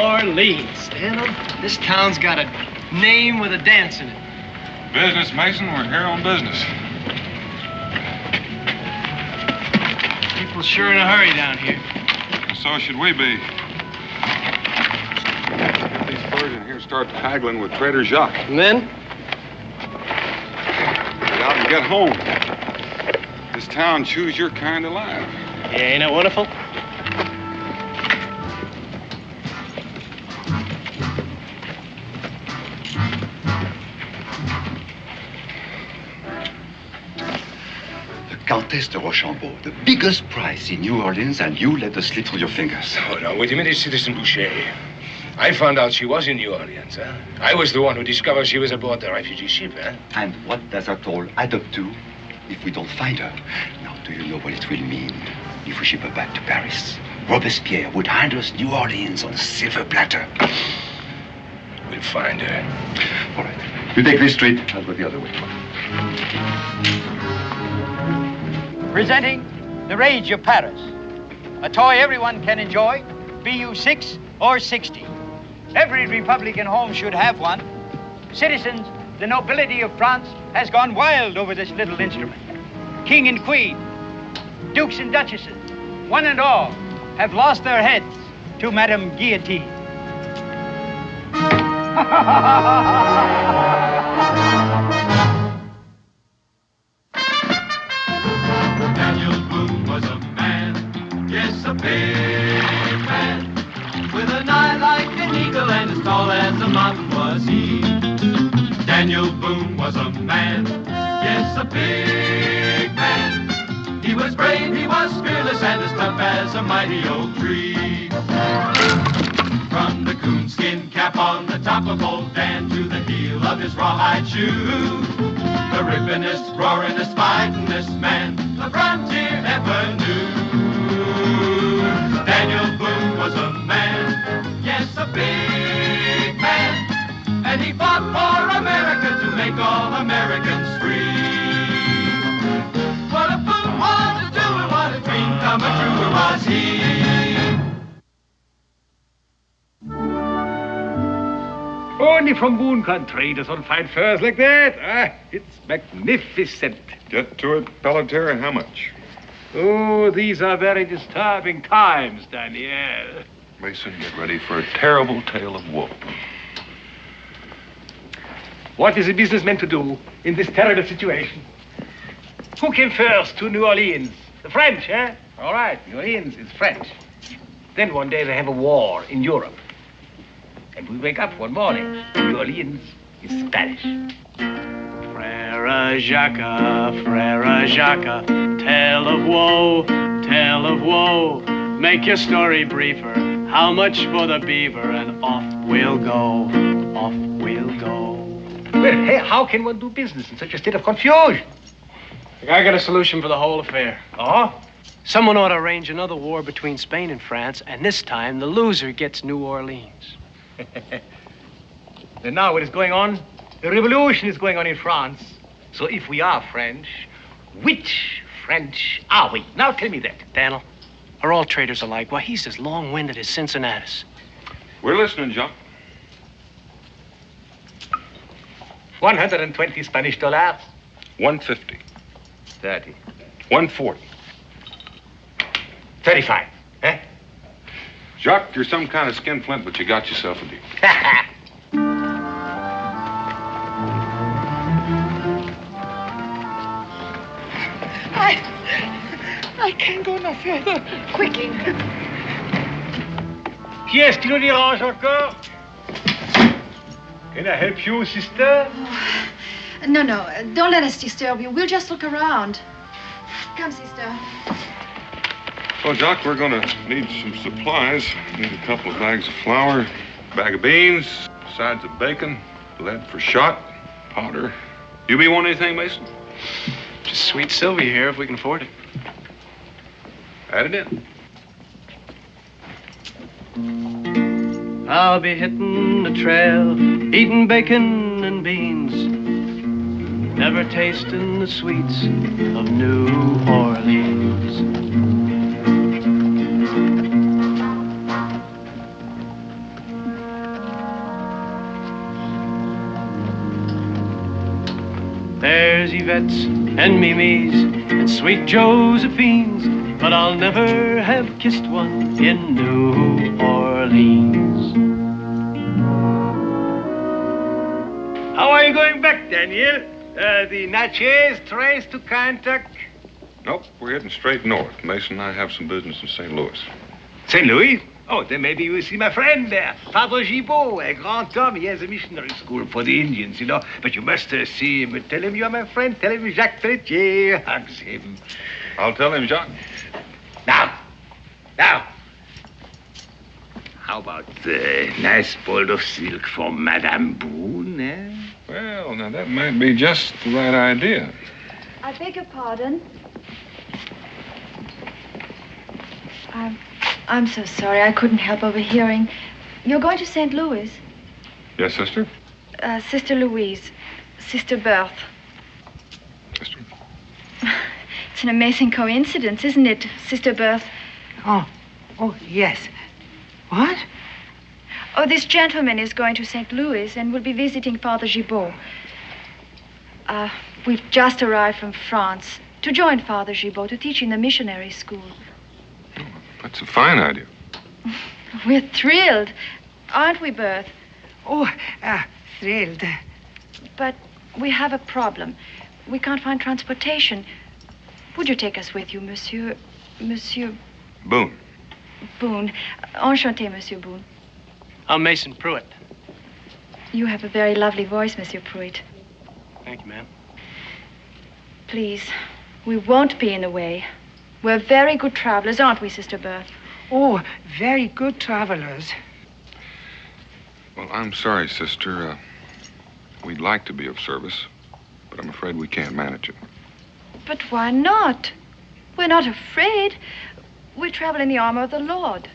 Orleans. Stand up. This town's got a name with a dance in it. Business, Mason. We're here on business. People sure in a hurry down here. And so should we be. Get these furs in here and start haggling with Trader Jacques. And then? Get out and get home. This town chews your kind alive. Yeah, ain't it wonderful? Countess de Rochambeau, the biggest prize in New Orleans, and you let us slip through your fingers. Oh, no, wait a minute, Citizen Boucher. I found out she was in New Orleans, huh? I was the one who discovered she was aboard the refugee ship, huh? And what does that all add up to if we don't find her? Now, do you know what it will mean if we ship her back to Paris? Robespierre would hand us New Orleans on a silver platter. We'll find her. All right. You take this street, I'll go the other way. Presenting The Rage of Paris, a toy everyone can enjoy, be you 6 or 60. Every Republican home should have one. Citizens, the nobility of France has gone wild over this little instrument. King and queen, dukes and duchesses, one and all, have lost their heads to Madame Guillotine. Daniel Boone was a man, yes, a big man, with an eye like an eagle and as tall as a mountain was he. Daniel Boone was a man, yes, a big man. He was brave, he was fearless, and as tough as a mighty oak tree. From the coonskin cap on the top of old Dan to the heel of his rawhide shoe, the rippingest, roaringest, fightingest man the frontier ever knew. Daniel Boone was a man, yes, a big man, and he fought for America to make all Americans free. What a Boone wanted to do and what a dream come true was he. Only from Boone country does one find furs like that. Ah, it's magnificent. Get to it, Pelletier. How much? Oh, these are very disturbing times, Daniel. Mason, get ready for a terrible tale of woe. What is a businessman to do in this terrible situation? Who came first to New Orleans? The French, eh? All right, New Orleans is French. Then one day they have a war in Europe. And we wake up one morning, New Orleans is Spanish. Frere Jacques, tale of woe, tale of woe. Make your story briefer. How much for the beaver? And off we'll go, off we'll go. Well, hey, how can one do business in such a state of confusion? I got a solution for the whole affair. Oh? Someone ought to arrange another war between Spain and France, and this time the loser gets New Orleans. And now what is going on? The revolution is going on in France. So if we are French, which French are we? Now tell me that. Daniel, are all traders alike? Why, he's as long-winded as Cincinnatus. We're listening, Jacques. 120 Spanish dollars. 150. 30. 140. 35. Eh? Jacques, you're some kind of skinflint, but you got yourself a deal. I can't go no further. Quickly. Qui est-ce qui nous dérange encore? Can I help you, sister? Oh, no, don't let us disturb you. We'll just look around. Come, sister. Well, Jacques, we're going to need some supplies. Need a couple of bags of flour, bag of beans, sides of bacon, lead for shot, powder. You be want anything, Mason? Just sweet Sylvia here, if we can afford it. Add it in. I'll be hitting the trail, eating bacon and beans, never tasting the sweets of New Orleans. There's Yvette's and Mimi's and sweet Josephines, but I'll never have kissed one in New Orleans. How are you going back, Daniel? The Natchez trace to Kentucky? Nope, we're heading straight north. Mason and I have some business in St. Louis. St. Louis? Oh, then maybe you will see my friend there, Father Gibault, a grand homme. He has a missionary school for the Indians, you know. But you must see him. Tell him you are my friend. Tell him Jacques Pelletier hugs him. I'll tell him, Jacques. Now. How about the nice ball of silk for Madame Boone, eh? Well, now that might be just the right idea. I beg your pardon. I'm so sorry. I couldn't help overhearing. You're going to St. Louis? Yes, sister? Sister Louise. Sister Berthe. Sister? It's an amazing coincidence, isn't it, Sister Berthe? Oh, yes. What? Oh, this gentleman is going to St. Louis and will be visiting Father Gibault. We've just arrived from France to join Father Gibault to teach in the missionary school. That's a fine idea. We're thrilled, aren't we, Berthe? Oh, thrilled. But we have a problem. We can't find transportation. Would you take us with you, Monsieur Boone. Boone? Enchanté, Monsieur Boone. I'm Mason Pruitt. You have a very lovely voice, Monsieur Pruitt. Thank you, ma'am. Please, we won't be in the way. We're very good travelers, aren't we, Sister Berthe? Oh, very good travelers. Well, I'm sorry, sister. We'd like to be of service, but I'm afraid we can't manage it. But why not? We're not afraid. We travel in the armor of the Lord.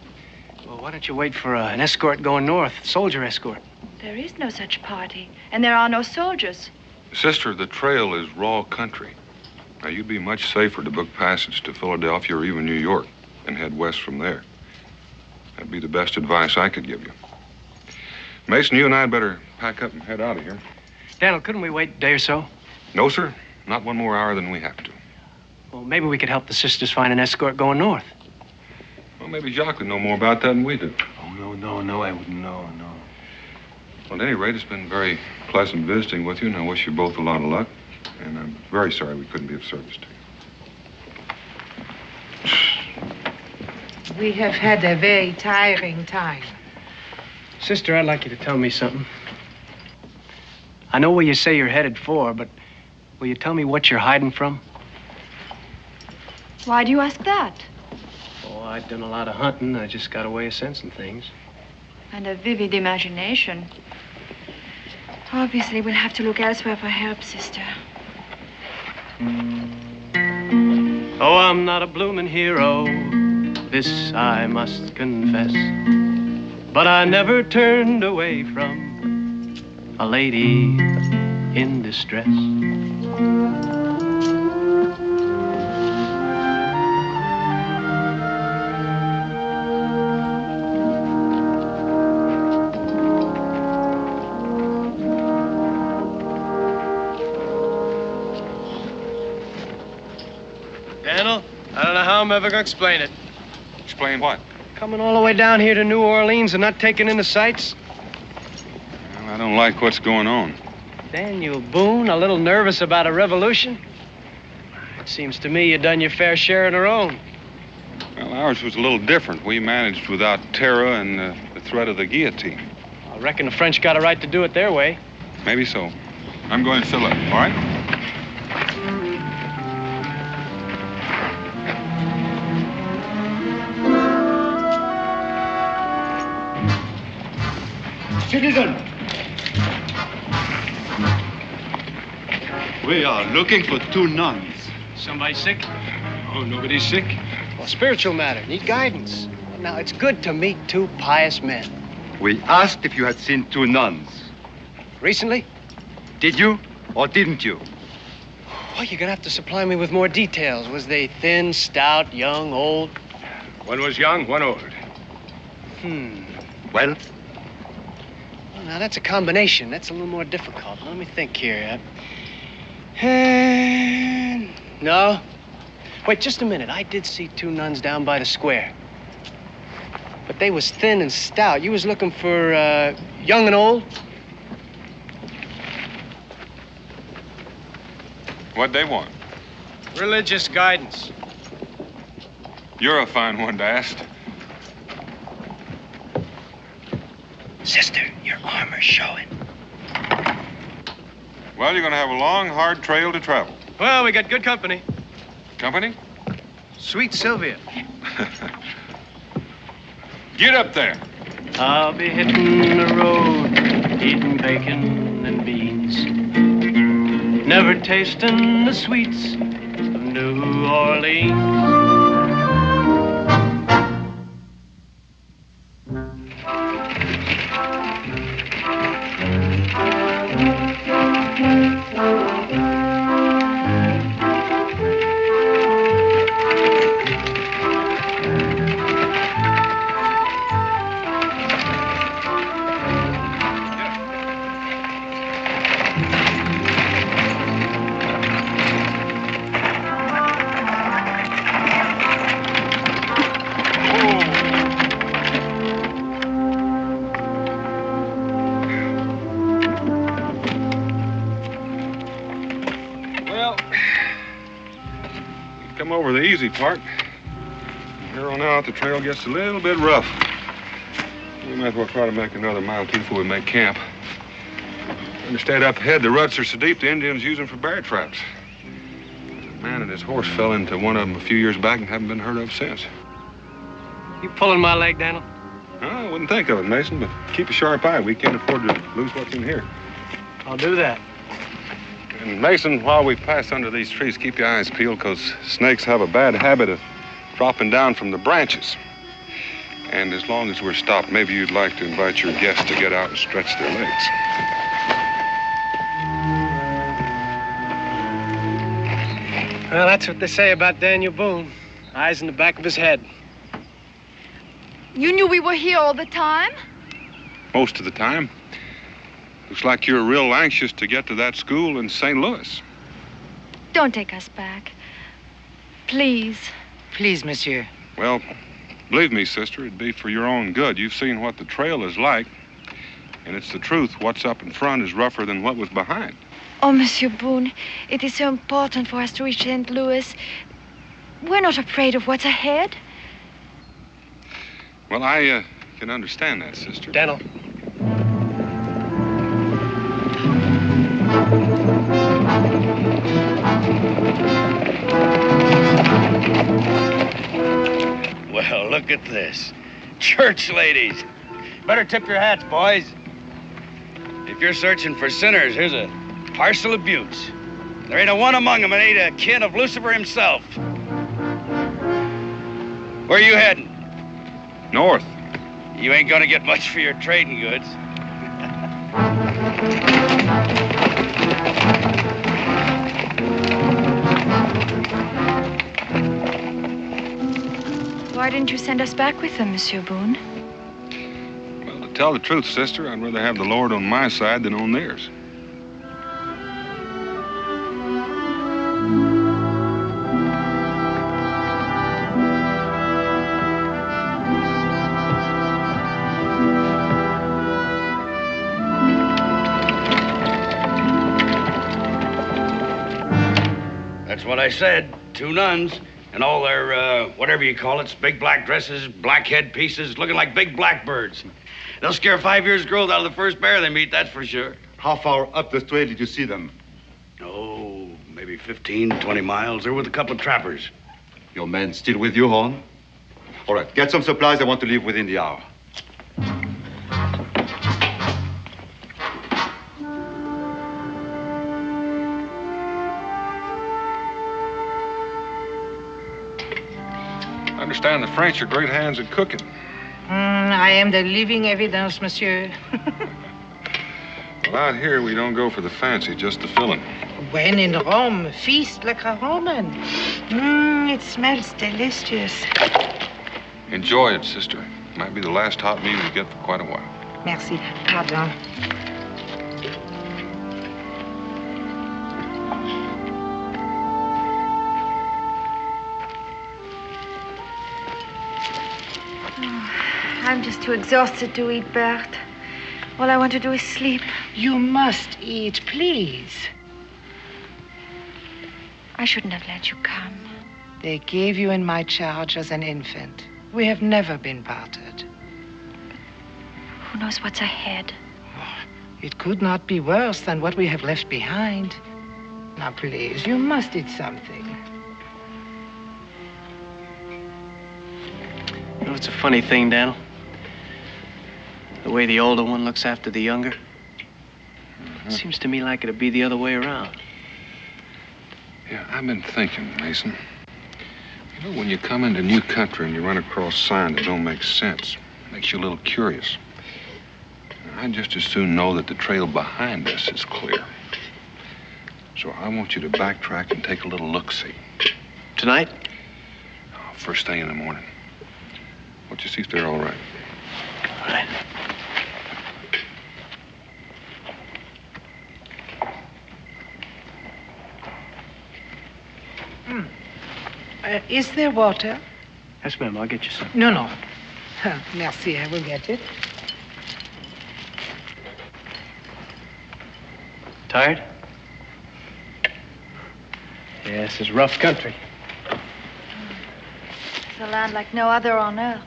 Well, why don't you wait for an escort going north, soldier escort? There is no such party, and there are no soldiers. Sister, the trail is raw country. Now, you'd be much safer to book passage to Philadelphia or even New York and head west from there. That'd be the best advice I could give you. Mason, you and I'd better pack up and head out of here. Daniel, couldn't we wait a day or so? No, sir. Not one more hour than we have to. Well, maybe we could help the sisters find an escort going north. Well, maybe Jacques would know more about that than we do. Oh, no, I wouldn't know, no. Well, at any rate, it's been very pleasant visiting with you, and I wish you both a lot of luck. And I'm very sorry we couldn't be of service to you. We have had a very tiring time. Sister, I'd like you to tell me something. I know where you say you're headed for, but will you tell me what you're hiding from? Why do you ask that? Oh, I've done a lot of hunting. I just got a way of sensing things. And a vivid imagination. Obviously, we'll have to look elsewhere for help, sister. Oh, I'm not a bloomin' hero, this I must confess. But I never turned away from a lady in distress. Daniel, I don't know how I'm ever gonna explain it. Explain what? Coming all the way down here to New Orleans and not taking in the sights. Well, I don't like what's going on. Daniel Boone, a little nervous about a revolution? It seems to me you done your fair share on our own. Well, ours was a little different. We managed without terror and the threat of the guillotine. I reckon the French got a right to do it their way. Maybe so. I'm going to fill up, all right? Citizen! We are looking for 2 nuns. Somebody sick? Oh, nobody's sick? Well, spiritual matter. Need guidance. Now, it's good to meet 2 pious men. We asked if you had seen 2 nuns. Recently? Did you or didn't you? Well, you're gonna have to supply me with more details. Was they thin, stout, young, old? One was young, one old. Well, Well, now, that's a combination. That's a little more difficult. Let me think here. No. Wait, just a minute. I did see two nuns down by the square. But they was thin and stout. You was looking for young and old? What'd they want? Religious guidance. You're a fine one to ask. Sister, your armor's showing. Well, you're gonna have a long, hard trail to travel. Well, we got good company. Company? Sweet Sylvia. Get up there. I'll be hitting the road, eating bacon and beans. Never tasting the sweets of New Orleans. Come over the easy part. From here on out, the trail gets a little bit rough. We might as well try to make another mile or two before we make camp. Understand up ahead, the ruts are so deep the Indians use them for bear traps. A man and his horse fell into one of them a few years back and haven't been heard of since. You pulling my leg, Daniel? No, I wouldn't think of it, Mason, but keep a sharp eye. We can't afford to lose what's in here. I'll do that. And Mason, while we pass under these trees, keep your eyes peeled, because snakes have a bad habit of dropping down from the branches. And as long as we're stopped, maybe you'd like to invite your guests to get out and stretch their legs. Well, that's what they say about Daniel Boone. Eyes in the back of his head. You knew we were here all the time? Most of the time. Looks like you're real anxious to get to that school in St. Louis. Don't take us back. Please. Please, monsieur. Well, believe me, sister, it'd be for your own good. You've seen what the trail is like, and it's the truth. What's up in front is rougher than what was behind. Oh, Monsieur Boone, it is so important for us to reach St. Louis. We're not afraid of what's ahead. Well, I can understand that, sister. Daniel. Well, look at this. Church ladies. Better tip your hats, boys. If you're searching for sinners, here's a parcel of buttes. There ain't a one among them that ain't a kin of Lucifer himself. Where are you heading? North. You ain't gonna get much for your trading goods. Why didn't you send us back with them, Monsieur Boone? Well, to tell the truth, sister, I'd rather have the Lord on my side than on theirs. That's what I said. Two nuns. And all their, whatever you call it, big black dresses, black head pieces, looking like big blackbirds. They'll scare 5 years' growth out of the first bear they meet, that's for sure. How far up the trail did you see them? Oh, maybe 15, 20 miles. They're with a couple of trappers. Your men still with you, Horn? All right, get some supplies. I want to leave within the hour. I understand the French are great hands at cooking. I am the living evidence, monsieur. Well, out here, we don't go for the fancy, just the filling. When in Rome, feast like a Roman. It smells delicious. Enjoy it, sister. Might be the last hot meal you get for quite a while. Merci. Pardon. I'm just too exhausted to eat, Bert. All I want to do is sleep. You must eat, please. I shouldn't have let you come. They gave you in my charge as an infant. We have never been parted. Who knows what's ahead? It could not be worse than what we have left behind. Now, please, you must eat something. You know, it's a funny thing, Daniel. The way the older one looks after the younger. It seems to me like it'd be the other way around. Yeah, I've been thinking, Mason. You know, when you come into new country and you run across signs that don't make sense, it makes you a little curious. I'd just as soon know that the trail behind us is clear. So I want you to backtrack and take a little look-see. Tonight? Oh, first thing in the morning. Why don't you see if they're all right? All right. Is there water? Yes, ma'am. I'll get you some. No. Merci, I will get it. Tired? Yeah, this is rough country. It's a land like no other on earth.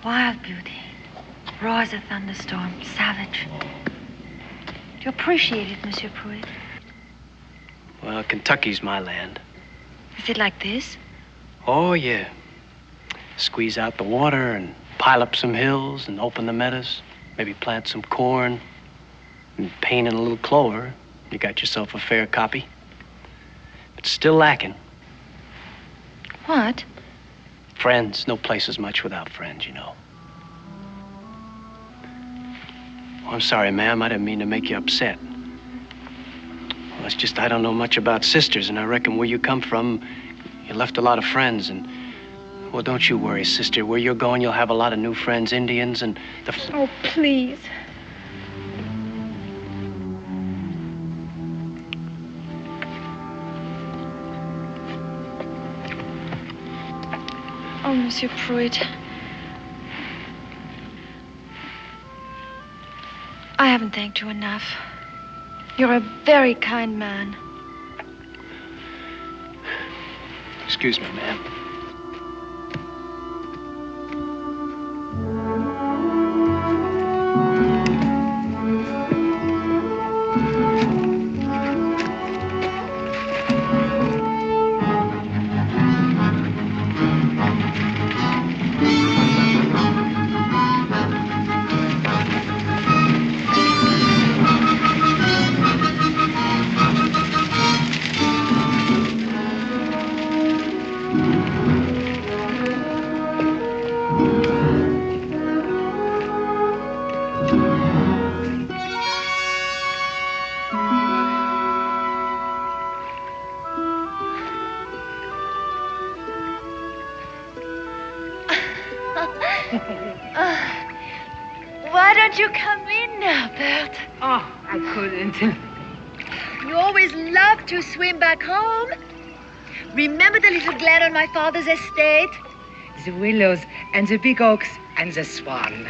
Wild beauty. Raw as a thunderstorm. Savage. Do you appreciate it, Monsieur Pruitt? Well, Kentucky's my land. Is it like this? Oh, yeah. Squeeze out the water and pile up some hills and open the meadows. Maybe plant some corn and paint in a little clover. You got yourself a fair copy. But still lacking. What? Friends. No place is much without friends, you know. Oh, I'm sorry, ma'am. I didn't mean to make you upset. Well, it's just I don't know much about sisters, and I reckon where you come from, you left a lot of friends, and... Well, don't you worry, sister. Where you're going, you'll have a lot of new friends, Indians, and the... Oh, please. Oh, Monsieur Pruitt. I haven't thanked you enough. You're a very kind man. Excuse me, ma'am. Why don't you come in now, Bert? Oh, I couldn't. You always loved to swim back home. Remember the little glen on my father's estate? The willows and the big oaks and the swan.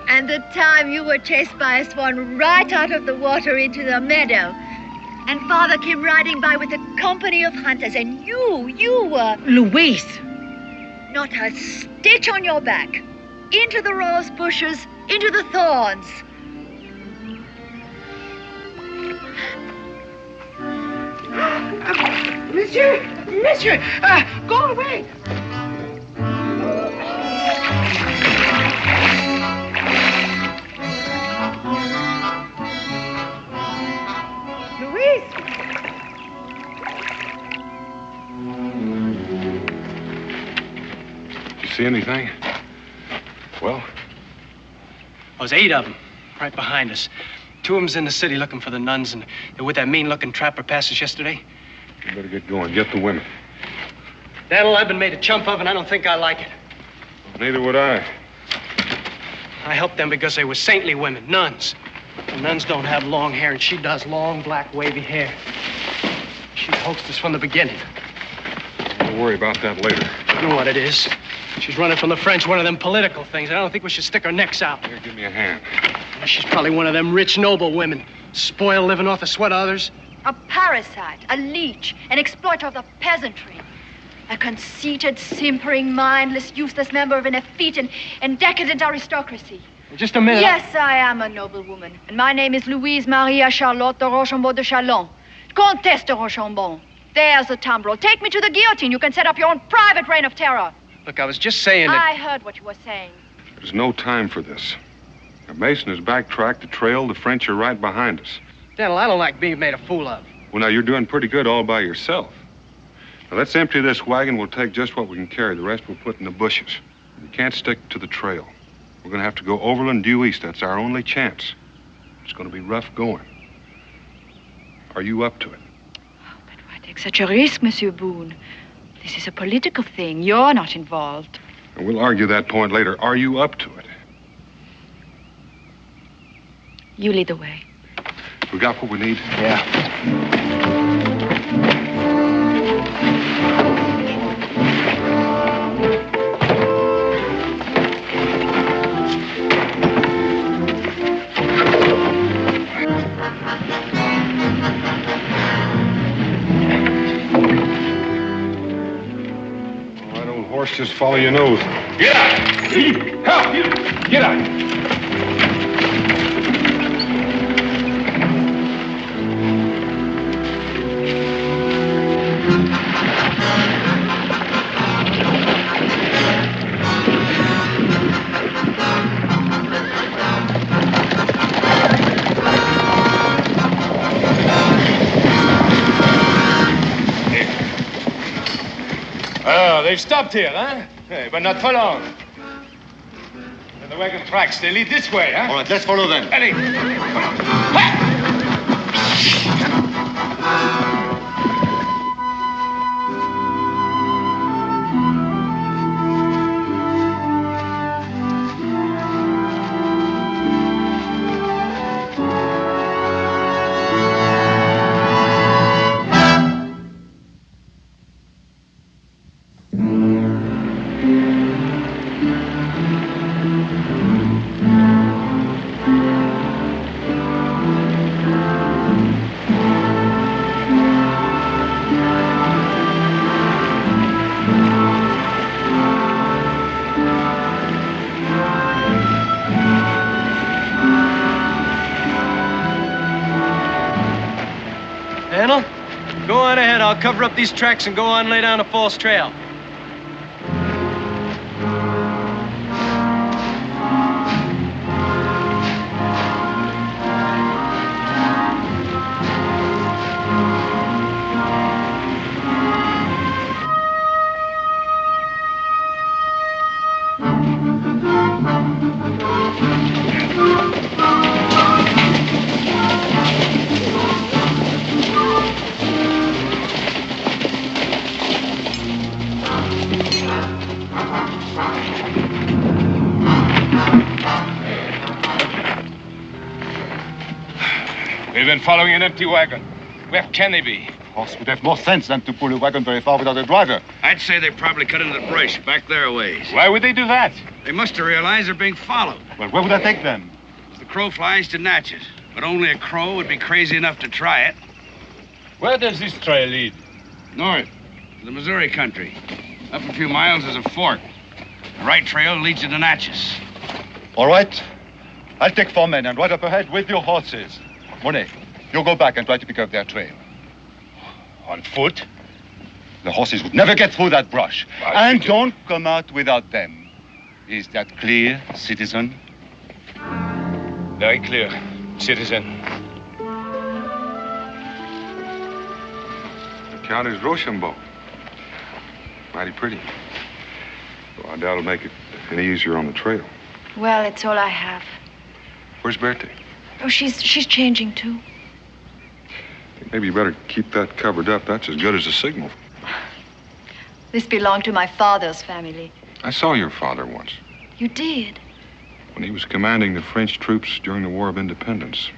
And the time you were chased by a swan right out of the water into the meadow. And father came riding by with a company of hunters, and you were... Louise! Not a stitch on your back. Into the rose bushes, into the thorns. Monsieur, go away. Louise! Did you see anything? Well? There's 8 of them right behind us. 2 of them's in the city looking for the nuns, and they're with that mean-looking trapper past us yesterday. You better get going. Get the women. Daniel, I've been made a chump of, and I don't think I like it. Neither would I. I helped them because they were saintly women, nuns. The nuns don't have long hair, and she does long, black, wavy hair. She hoaxed us from the beginning. We'll worry about that later. You know what it is. She's running from the French, one of them political things. I don't think we should stick our necks out. Here, give me a hand. She's probably one of them rich, noble women. Spoiled, living off the sweat of others. A parasite, a leech, an exploiter of the peasantry. A conceited, simpering, mindless, useless member of an effete and decadent aristocracy. Just a minute. Yes, I am a noble woman. And my name is Louise Maria Charlotte de Rochambeau de Chalon. Comtesse de Rochambeau. There's the tumbrel. Take me to the guillotine. You can set up your own private reign of terror. Look, I was just saying that... I heard what you were saying. There's no time for this. Now, Mason has backtracked the trail. The French are right behind us. Daniel, I don't like being made a fool of. Well, now, you're doing pretty good all by yourself. Now, let's empty this wagon. We'll take just what we can carry. The rest we'll put in the bushes. You can't stick to the trail. We're going to have to go overland due east. That's our only chance. It's going to be rough going. Are you up to it? Oh, but why take such a risk, Monsieur Boone? This is a political thing. You're not involved. And we'll argue that point later. Are you up to it? You lead the way. We got what we need? Yeah. Horse, just follow your nose. Get out! Help! Get out! They've stopped here, huh? Hey, but not for long. And the wagon tracks, they lead this way, huh? All right, let's follow them. Allez! Go on ahead. I'll cover up these tracks and go on lay down a false trail. We've been following an empty wagon. Where can they be? Horse would have more sense than to pull a wagon very far without a driver. I'd say they probably cut into the brush back there a ways. Why would they do that? They must have realized they're being followed. Well, where would I take them? The crow flies to Natchez, but only a crow would be crazy enough to try it. Where does this trail lead? North, to the Missouri country. Up a few miles is a fork. The right trail leads you to Natchez. All right. I'll take 4 men and ride up ahead with your horses. Monet, you go back and try to pick up their trail. On foot? The horses would never get through that brush. And don't come out without them. Is that clear, citizen? Very clear, citizen. The Count is Rochambeau. Mighty pretty. Well, I doubt it'll make it any easier on the trail. Well, it's all I have. Where's Bertie? Oh, she's changing, too. Maybe you better keep that covered up. That's as good as a signal. This belonged to my father's family. I saw your father once. You did? When he was commanding the French troops during the War of Independence.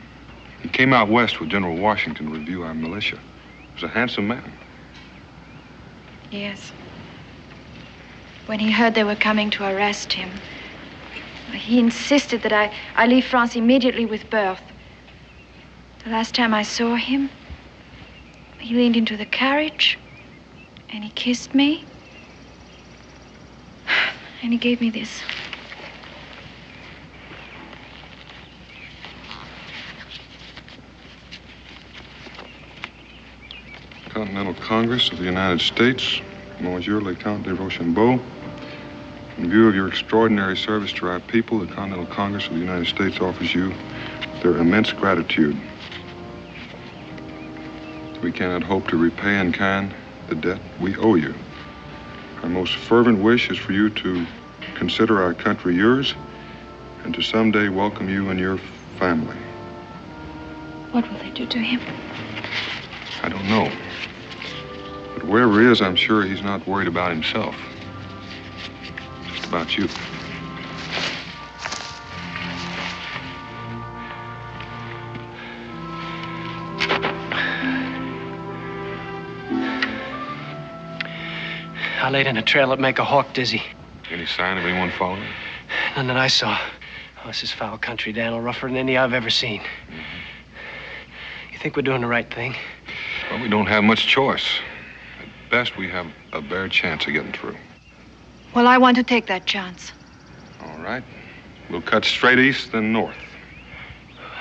He came out west with General Washington to review our militia. He was a handsome man. Yes. when he heard they were coming to arrest him. He insisted that I leave France immediately with Berthe. The last time I saw him, he leaned into the carriage and he kissed me. And he gave me this. Continental Congress of the United States, Monsieur le Count de Rochambeau. In view of your extraordinary service to our people, the Continental Congress of the United States offers you their immense gratitude. We cannot hope to repay in kind the debt we owe you. Our most fervent wish is for you to consider our country yours and to someday welcome you and your family. What will they do to him? I don't know. But wherever he is, I'm sure he's not worried about himself. Just about you. I laid in a trail that make a hawk dizzy. Any sign of anyone following? None that I saw. Oh, this is foul country, Daniel, rougher than any I've ever seen. Mm-hmm. You think we're doing the right thing? Well, we don't have much choice. At best, we have a bare chance of getting through. Well, I want to take that chance. All right. We'll cut straight east, then north.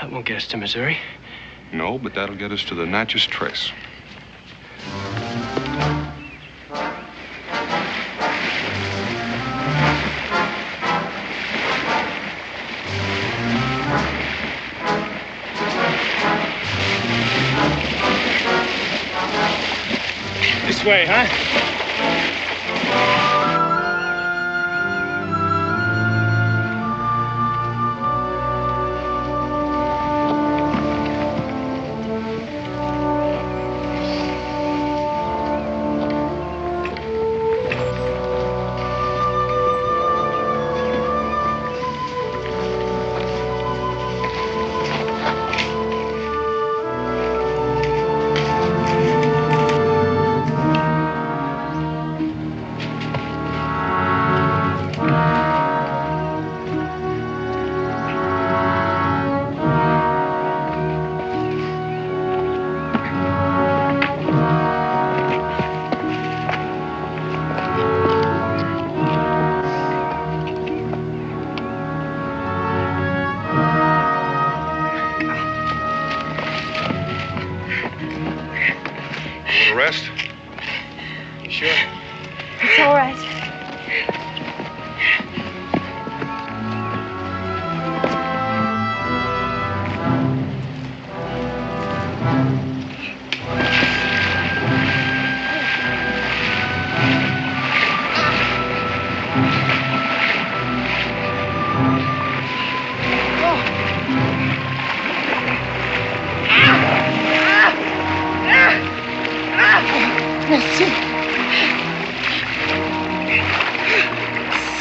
That won't get us to Missouri. No, but that'll get us to the Natchez Trace. This way, huh? Rest? Sure. It's all right. Merci.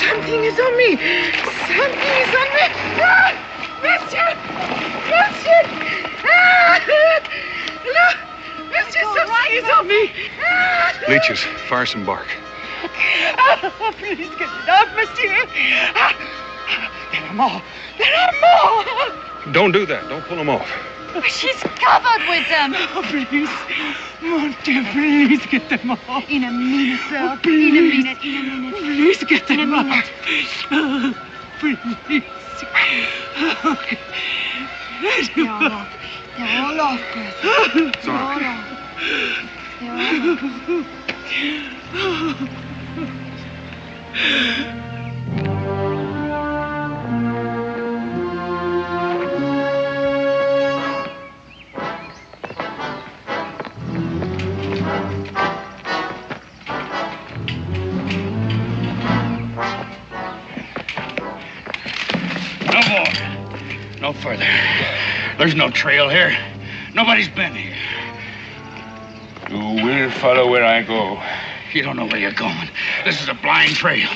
Something is on me. Something is on me. Ah! Monsieur! Monsieur! Ah! Look! Monsieur, something is on me. Ah! Leeches, fire some bark. Ah, please get it off, monsieur. Ah! There are more. There are more. Don't do that. Don't pull them off. She's covered with them. Oh, please. Mon Dieu, please get them off. In a minute, sir. Oh, please. In a minute. Please get them In a minute. off. Oh, please. Okay. They're all off. They're all off, Bertha. It's all right. They're all off. No more. No further. There's no trail here. Nobody's been here. You will follow where I go. You don't know where you're going. This is a blind trail.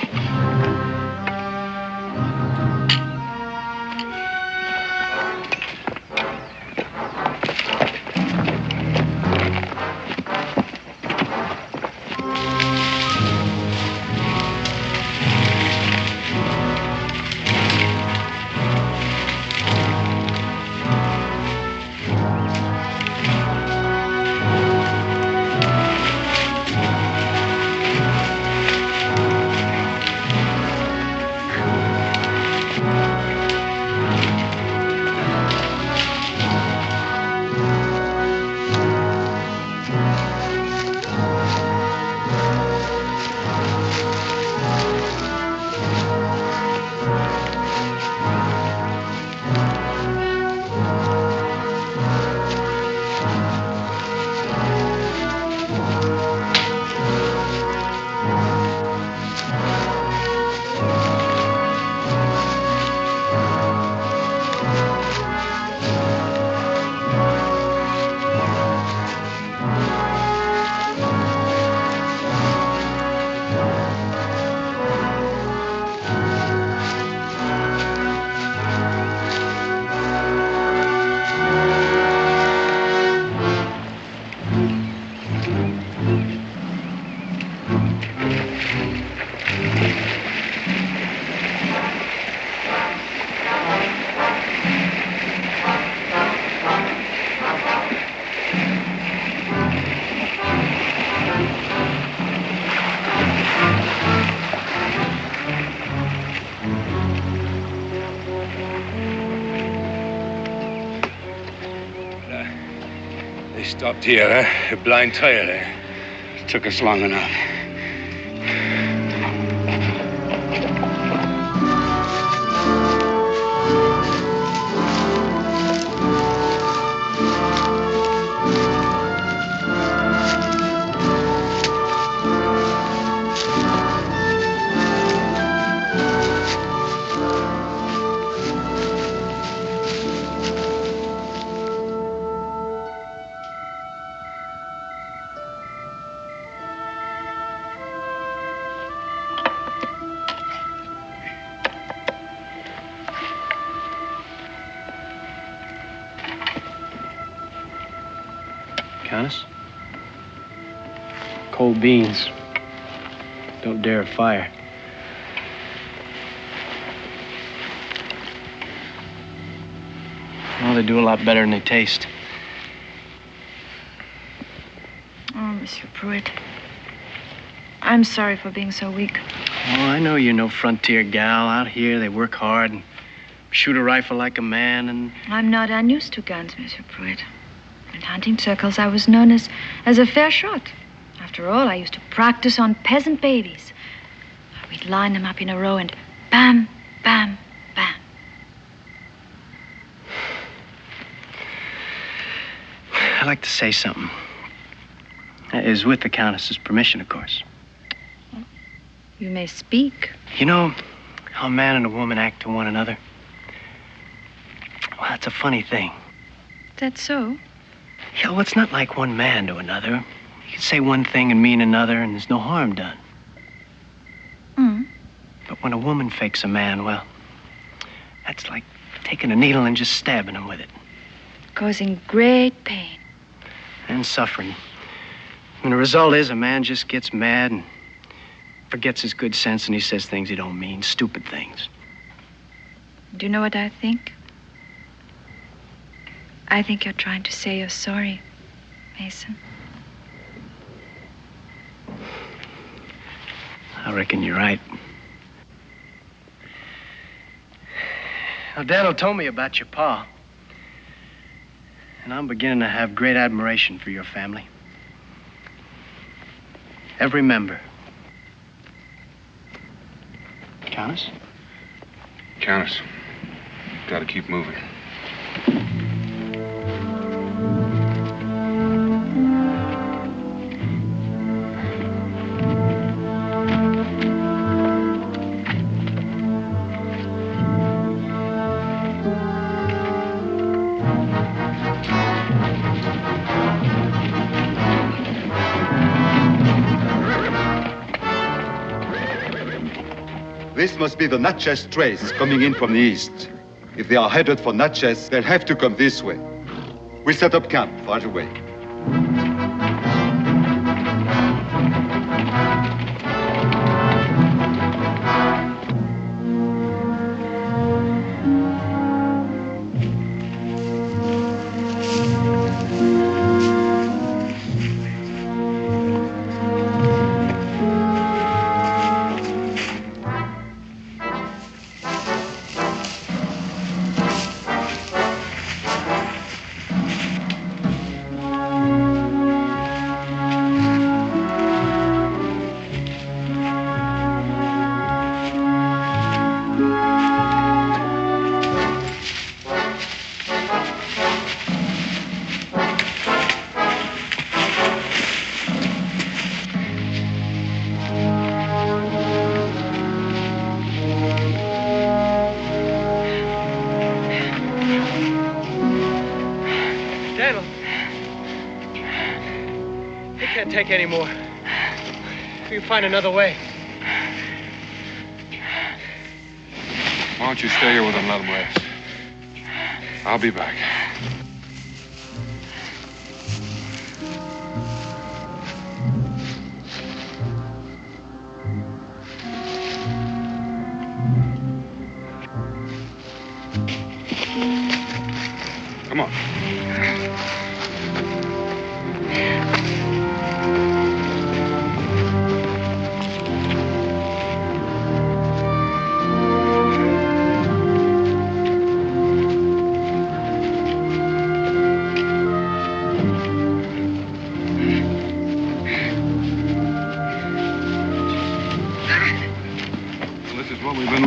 We stopped here, huh? A blind trail, eh? It took us long enough. Countess? Cold beans. Don't dare a fire. Well, they do a lot better than they taste. Oh, Monsieur Pruitt. I'm sorry for being so weak. Oh, I know you're no frontier gal. Out here, they work hard and shoot a rifle like a man and... I'm not unused to guns, Monsieur Pruitt. In hunting circles, I was known as a fair shot. After all, I used to practice on peasant babies. We'd line them up in a row and bam, bam, bam. I'd like to say something. That is with the Countess's permission, of course. You may speak. You know how a man and a woman act to one another? Well, it's a funny thing. That's so? Yeah, well, it's not like one man to another. You can say one thing and mean another, and there's no harm done. But when a woman fakes a man, well, that's like taking a needle and just stabbing him with it. Causing great pain. And suffering. And the result is a man just gets mad and forgets his good sense, and he says things he don't mean, stupid things. Do you know what I think? I think you're trying to say you're sorry, Mason. I reckon you're right. Now, Daniel told me about your pa. And I'm beginning to have great admiration for your family. Every member. Countess? Countess, gotta keep moving. This must be the Natchez trace coming in from the east. If they are headed for Natchez, they'll have to come this way. We set up camp right away. Take any more. You find another way. Why don't you stay here with them and let them rest? I'll be back. Come on.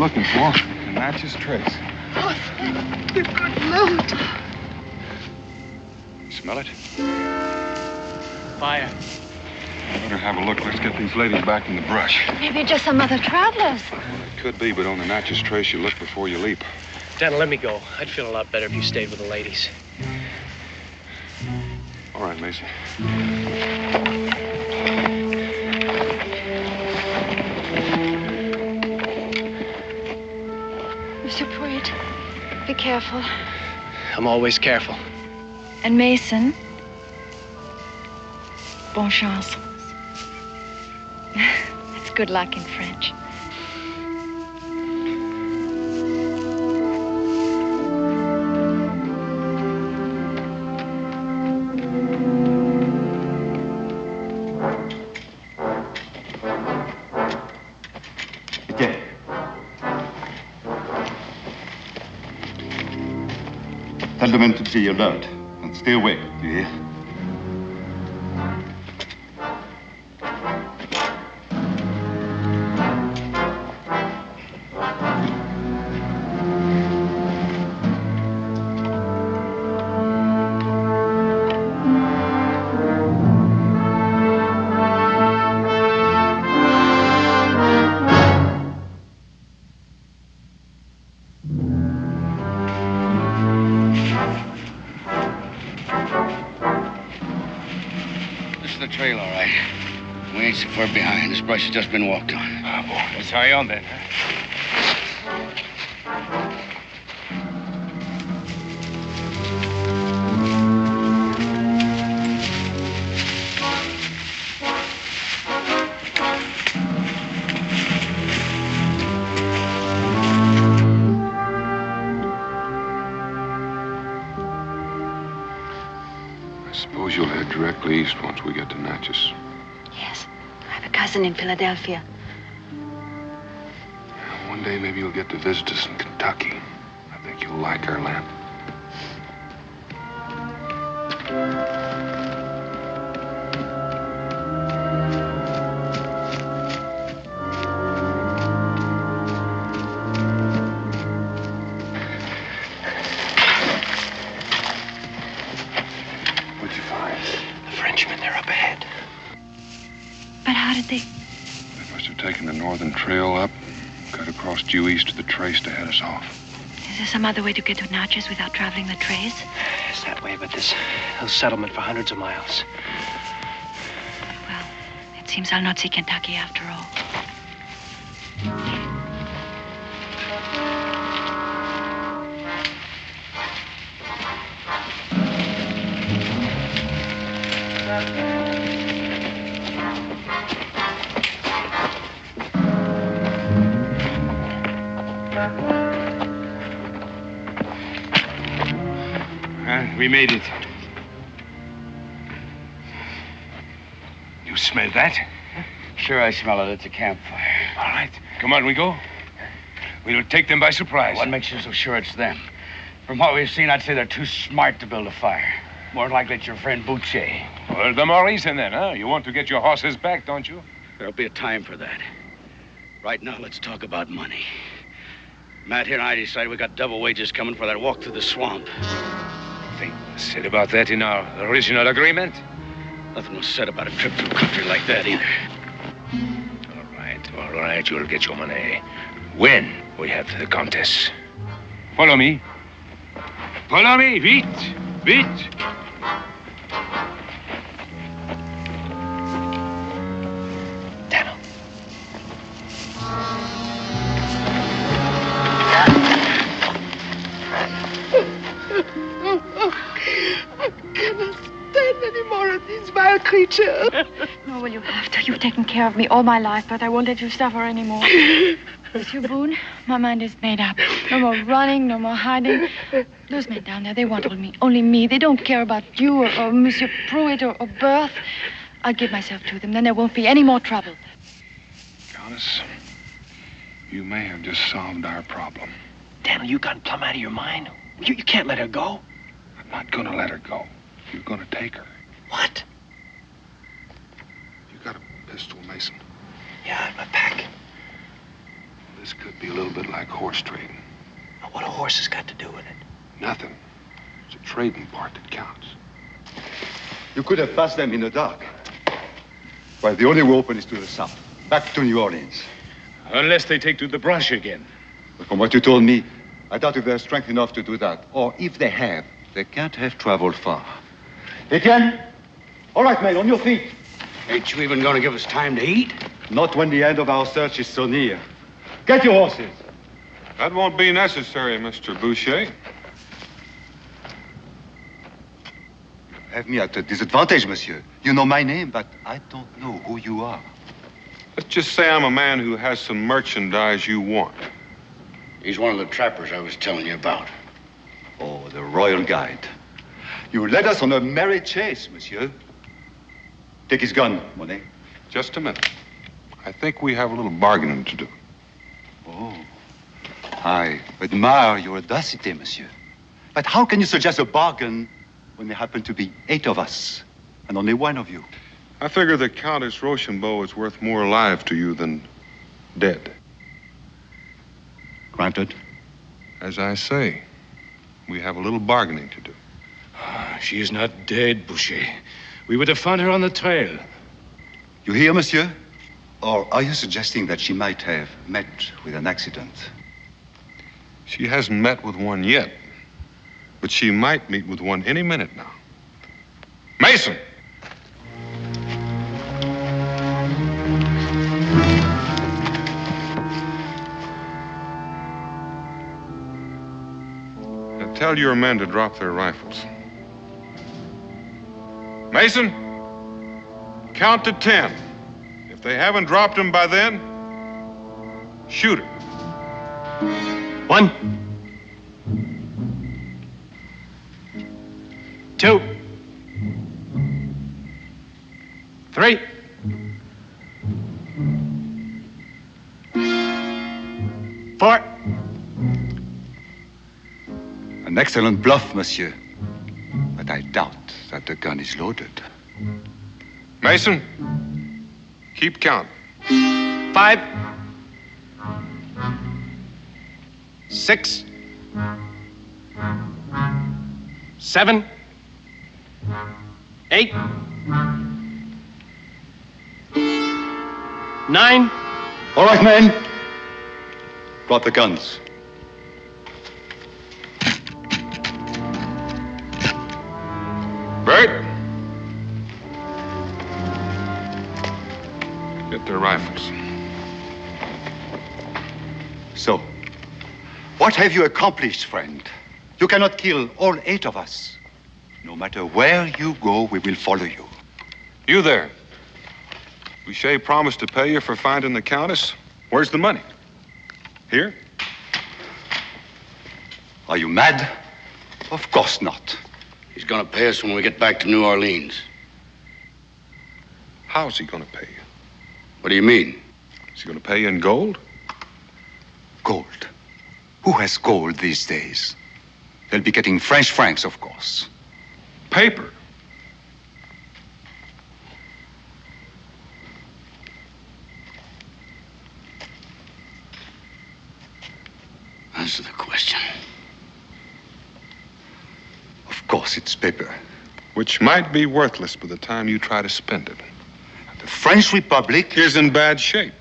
looking for. The Natchez trace. Oh, thank the good Lord. You smell it? Fire. Better have a look. Let's get these ladies back in the brush. Maybe just some other travelers. It could be, but on the Natchez trace, you look before you leap. Dan, let me go. I'd feel a lot better if you stayed with the ladies. All right, Mason. Monsieur Pruitt, be careful. I'm always careful. And Mason, bon chance. That's good luck in French. Tell the men to be alert and stay awake, do you hear? Trail, all right. We ain't so far behind. This brush has just been walked on. Ah, boy. Let's hurry on then, huh? Suppose you'll head directly east once we get to Natchez. Yes. I have a cousin in Philadelphia. One day maybe you'll get to visit us in Kentucky. I think you'll like our land. They must have taken the northern trail up, cut across due east of the trace to head us off. Is there some other way to get to Natchez without traveling the trace? It's that way, but there's no settlement for hundreds of miles. Well, it seems I'll not see Kentucky after all. We made it. You smell that? Sure, I smell it. It's a campfire. All right. Come on, we go. We'll take them by surprise. What makes you so sure it's them? From what we've seen, I'd say they're too smart to build a fire. More likely it's your friend Boucher. Well, the more reason then, huh? You want to get your horses back, don't you? There'll be a time for that. Right now, let's talk about money. Matt here and I decided we got double wages coming for that walk through the swamp. Nothing was said about that in our original agreement. Nothing was said about a trip to a country like that either. All right, you'll get your money when we have the contest. Follow me. Follow me, vite, vite. Daniel. I cannot stand any more of these vile creatures. No, well, you have to. You've taken care of me all my life, but I won't let you suffer anymore. Monsieur Boone, my mind is made up. No more running, no more hiding. Those men down there, they want only me. They don't care about you or Monsieur Pruitt or Berth. I'll give myself to them. Then there won't be any more trouble. Countess, you may have just solved our problem. Daniel, you gone plumb out of your mind? You can't let her go. I'm not gonna let her go. You're gonna take her. What? You got a pistol, Mason? Yeah, in my pack. This could be a little bit like horse trading. What a horse has got to do with it? Nothing. It's a trading part that counts. You could have passed them in the dark. Well, the only way open is to the south, back to New Orleans. Unless they take to the brush again. But from what you told me, I doubt if they're strength enough to do that. Or if they have, they can't have traveled far. Etienne? All right, men, on your feet. Ain't you even gonna give us time to eat? Not when the end of our search is so near. Get your horses. That won't be necessary, Mr. Boucher. You have me at a disadvantage, monsieur. You know my name, but I don't know who you are. Let's just say I'm a man who has some merchandise you want. He's one of the trappers I was telling you about. Oh, the royal guide. You led us on a merry chase, monsieur. Take his gun, Monet. Just a minute. I think we have a little bargaining to do. Oh, I admire your audacity, monsieur. But how can you suggest a bargain when there happen to be 8 of us and only 1 of you? I figure that Countess Rochambeau is worth more alive to you than dead. Granted. As I say, we have a little bargaining to do. She is not dead, Boucher. We would have found her on the trail. You hear, monsieur? Or are you suggesting that she might have met with an accident? She hasn't met with one yet, but she might meet with one any minute now. Mason! Now tell your men to drop their rifles. Mason, count to 10. If they haven't dropped them by then, shoot her. 1, 2, 3, 4. An excellent bluff, monsieur. But I doubt that the gun is loaded. Mason, keep count. 5, 6, 7, 8, 9. All right, men. Drop the guns. Bert. Get their rifles. So, what have you accomplished, friend? You cannot kill all 8 of us. No matter where you go, we will follow you. You there. Boucher promised to pay you for finding the Countess. Where's the money? Here? Are you mad? Of course not. He's gonna pay us when we get back to New Orleans. How's he gonna pay you? What do you mean? Is he gonna pay you in gold? Gold. Who has gold these days? They'll be getting French francs, of course. Paper. Answer the question. Of course, it's paper. Which might be worthless by the time you try to spend it. The French Republic is in bad shape.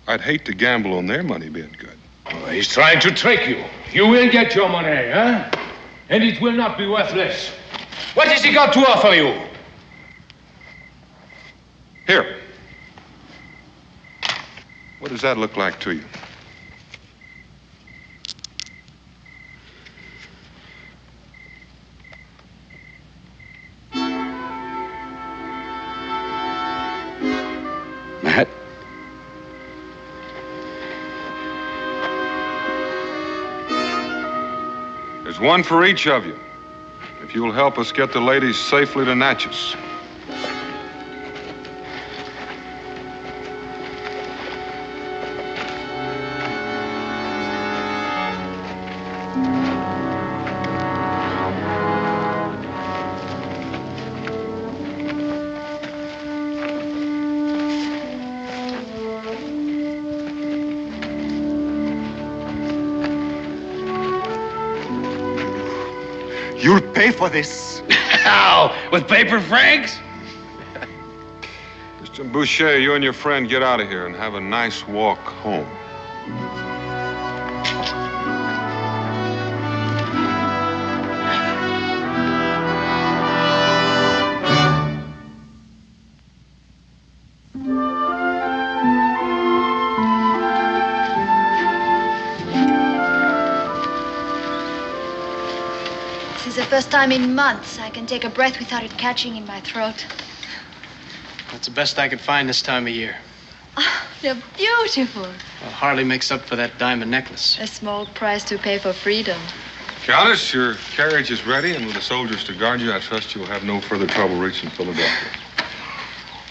I'd hate to gamble on their money being good. Oh, he's trying to trick you. You will get your money, huh? And it will not be worthless. What has he got to offer you? Here. What does that look like to you? Matt? There's one for each of you. If you'll help us get the ladies safely to Natchez. You'll pay for this. How? With paper francs? Mr. Boucher, you and your friend get out of here and have a nice walk home. This is the first time in months I can take a breath without it catching in my throat. That's the best I could find this time of year. Oh, they're beautiful. Well, hardly makes up for that diamond necklace. A small price to pay for freedom. Countess, your carriage is ready, and with the soldiers to guard you, I trust you'll have no further trouble reaching Philadelphia.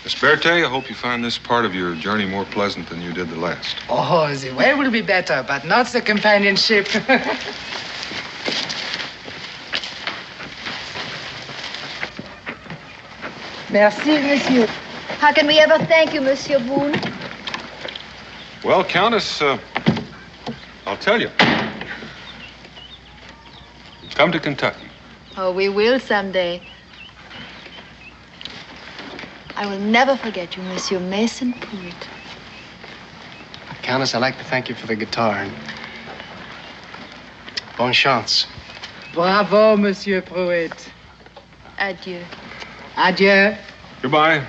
Miss Berthe, I hope you find this part of your journey more pleasant than you did the last. Oh, the way will be better, but not the companionship. Merci, monsieur. How can we ever thank you, Monsieur Boone? Well, Countess, I'll tell you. Come to Kentucky. Oh, we will someday. I will never forget you, Monsieur Mason Pruitt. Countess, I'd like to thank you for the guitar and bonne chance. Bravo, Monsieur Pruitt. Adieu. Adieu. Goodbye.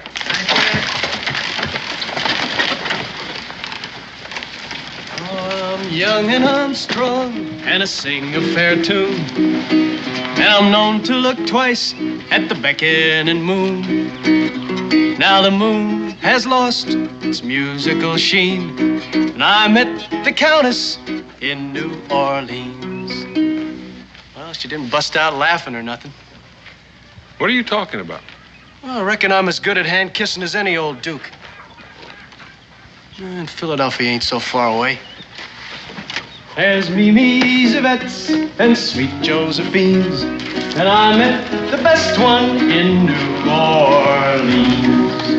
I'm young and I'm strong, and I sing a fair tune. And I'm known to look twice at the beckoning moon. Now the moon has lost its musical sheen, and I met the Countess in New Orleans. Well, she didn't bust out laughing or nothing. What are you talking about? Well, I reckon I'm as good at hand kissing as any old duke. And Philadelphia ain't so far away. There's Mimi's, Yvette's, and sweet Josephine's, and I met the best one in New Orleans.